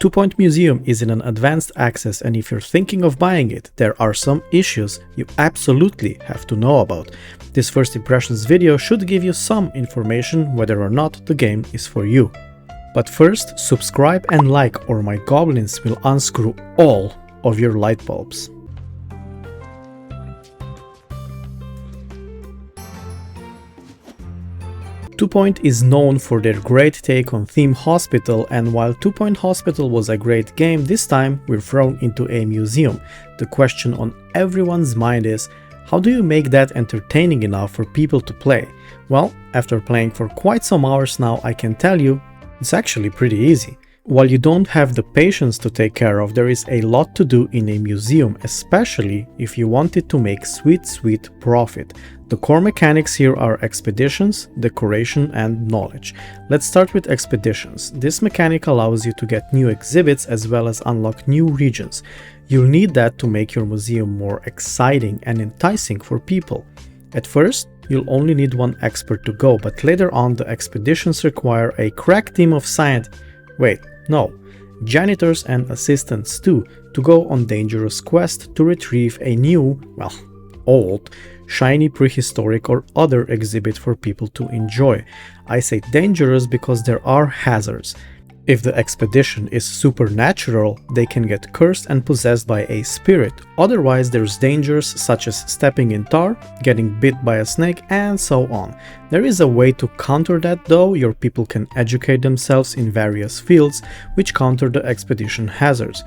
Two Point Museum is in an advanced access, and if you're thinking of buying it, there are some issues you absolutely have to know about. This first impressions video should give you some information whether or not the game is for you. But first, subscribe and like, or my goblins will unscrew all of your light bulbs. Two Point is known for their great take on Theme Hospital, and while Two Point Hospital was a great game, this time we're thrown into a museum. The question on everyone's mind is, how do you make that entertaining enough for people to play? Well, after playing for quite some hours now, I can tell you, it's actually pretty easy. While you don't have the patience to take care of, there is a lot to do in a museum, especially if you want it to make sweet profit. The core mechanics here are expeditions, decoration, and knowledge. Let's start with expeditions. This mechanic allows you to get new exhibits as well as unlock new regions. You'll need that to make your museum more exciting and enticing for people. At first, you'll only need one expert to go, but later on the expeditions require a crack team of janitors and assistants too, to go on dangerous quest to retrieve a new, old, shiny prehistoric or other exhibit for people to enjoy. I say dangerous because there are hazards. If the expedition is supernatural, they can get cursed and possessed by a spirit. Otherwise, there's dangers such as stepping in tar, getting bit by a snake, and so on. There is a way to counter that though. Your people can educate themselves in various fields, which counter the expedition hazards.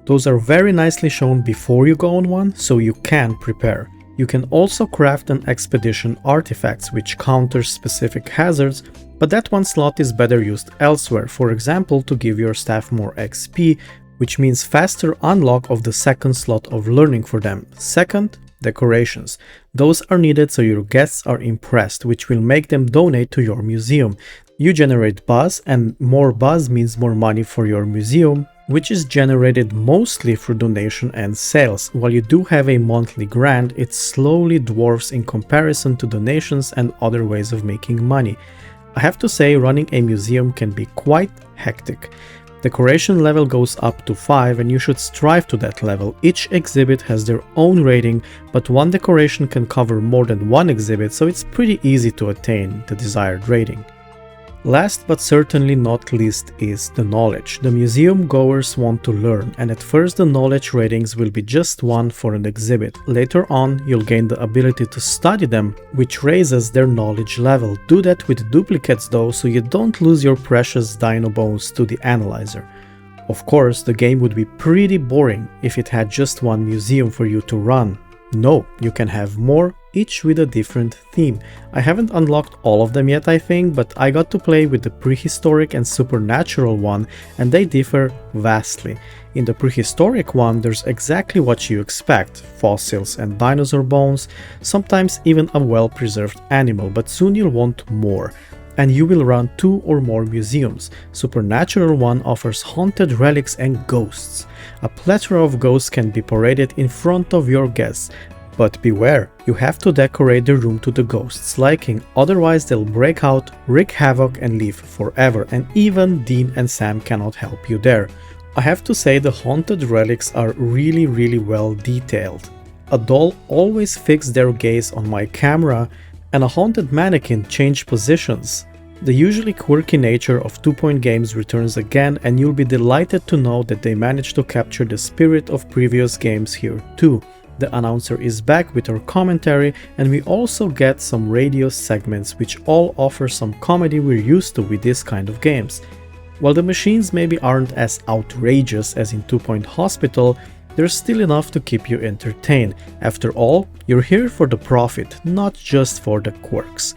Those are very nicely shown before you go on one, so you can prepare. You can also craft an expedition artifacts which counter specific hazards, but that one slot is better used elsewhere, for example to give your staff more XP, which means faster unlock of the second slot of learning for them. Second, decorations. Those are needed so your guests are impressed, which will make them donate to your museum. You generate buzz, and more buzz means more money for your museum, which is generated mostly through donation and sales. While you do have a monthly grant, it slowly dwarfs in comparison to donations and other ways of making money. I have to say, running a museum can be quite hectic. Decoration level goes up to 5 and you should strive to that level. Each exhibit has their own rating, but one decoration can cover more than one exhibit, so it's pretty easy to attain the desired rating. Last but certainly not least is the knowledge. The museum goers want to learn, and at first the knowledge ratings will be just 1 for an exhibit. Later on, you'll gain the ability to study them, which raises their knowledge level. Do that with duplicates though, so you don't lose your precious dino bones to the analyzer. Of course, the game would be pretty boring if it had just one museum for you to run. No, you can have more, each with a different theme. I haven't unlocked all of them yet, I think, but I got to play with the prehistoric and supernatural one, and they differ vastly. In the prehistoric one, there's exactly what you expect: fossils and dinosaur bones, sometimes even a well-preserved animal, but soon you'll want more. And you will run 2 or more museums. Supernatural one offers haunted relics and ghosts. A plethora of ghosts can be paraded in front of your guests. But beware, you have to decorate the room to the ghost's liking, otherwise they'll break out, wreak havoc and leave forever, and even Dean and Sam cannot help you there. I have to say the haunted relics are really well detailed. A doll always fixed their gaze on my camera, and a haunted mannequin changed positions. The usually quirky nature of Two Point games returns again, and you'll be delighted to know that they managed to capture the spirit of previous games here too. The announcer is back with her commentary, and we also get some radio segments which all offer some comedy we're used to with this kind of games. While the machines maybe aren't as outrageous as in Two Point Hospital, there's still enough to keep you entertained. After all, you're here for the profit, not just for the quirks.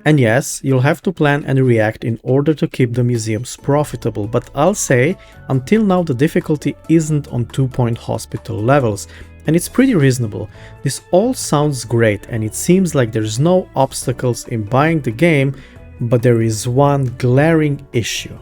And yes, you'll have to plan and react in order to keep the museums profitable, but I'll say, until now the difficulty isn't on Two Point Hospital levels, and it's pretty reasonable. This all sounds great and it seems like there's no obstacles in buying the game, but there is one glaring issue.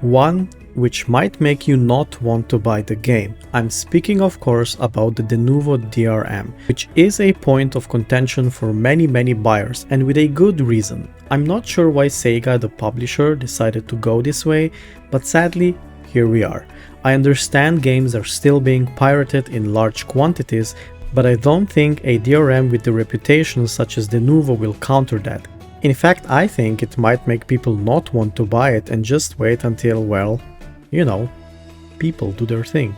One which might make you not want to buy the game. I'm speaking of course about the Denuvo DRM, which is a point of contention for many buyers, and with a good reason. I'm not sure why Sega, the publisher, decided to go this way, but sadly, here we are. I understand games are still being pirated in large quantities, but I don't think a DRM with the reputation such as the Nuvo will counter that. In fact, I think it might make people not want to buy it and just wait until, well, you know, people do their thing.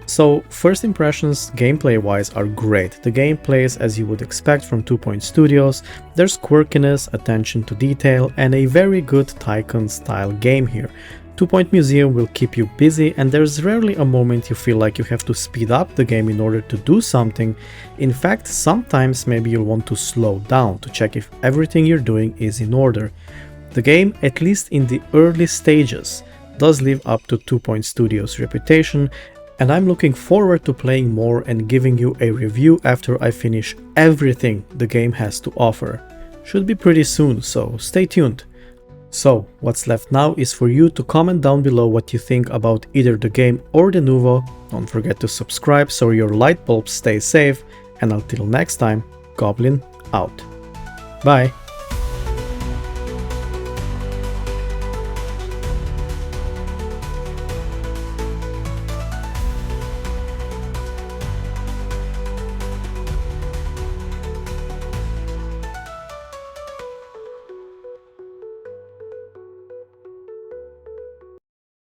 So, first impressions gameplay-wise are great. The game plays as you would expect from 2 Point Studios. There's quirkiness, attention to detail, and a very good Tycoon-style game here. 2 Point Museum will keep you busy, and there's rarely a moment you feel like you have to speed up the game in order to do something. In fact, sometimes maybe you'll want to slow down to check if everything you're doing is in order. The game, at least in the early stages, does live up to 2 Point Studios' reputation, and I'm looking forward to playing more and giving you a review after I finish everything the game has to offer. Should be pretty soon, so stay tuned. So, what's left now is for you to comment down below what you think about either the game or the Nuvo. Don't forget to subscribe so your light bulbs stay safe, and until next time, Goblin out. Bye!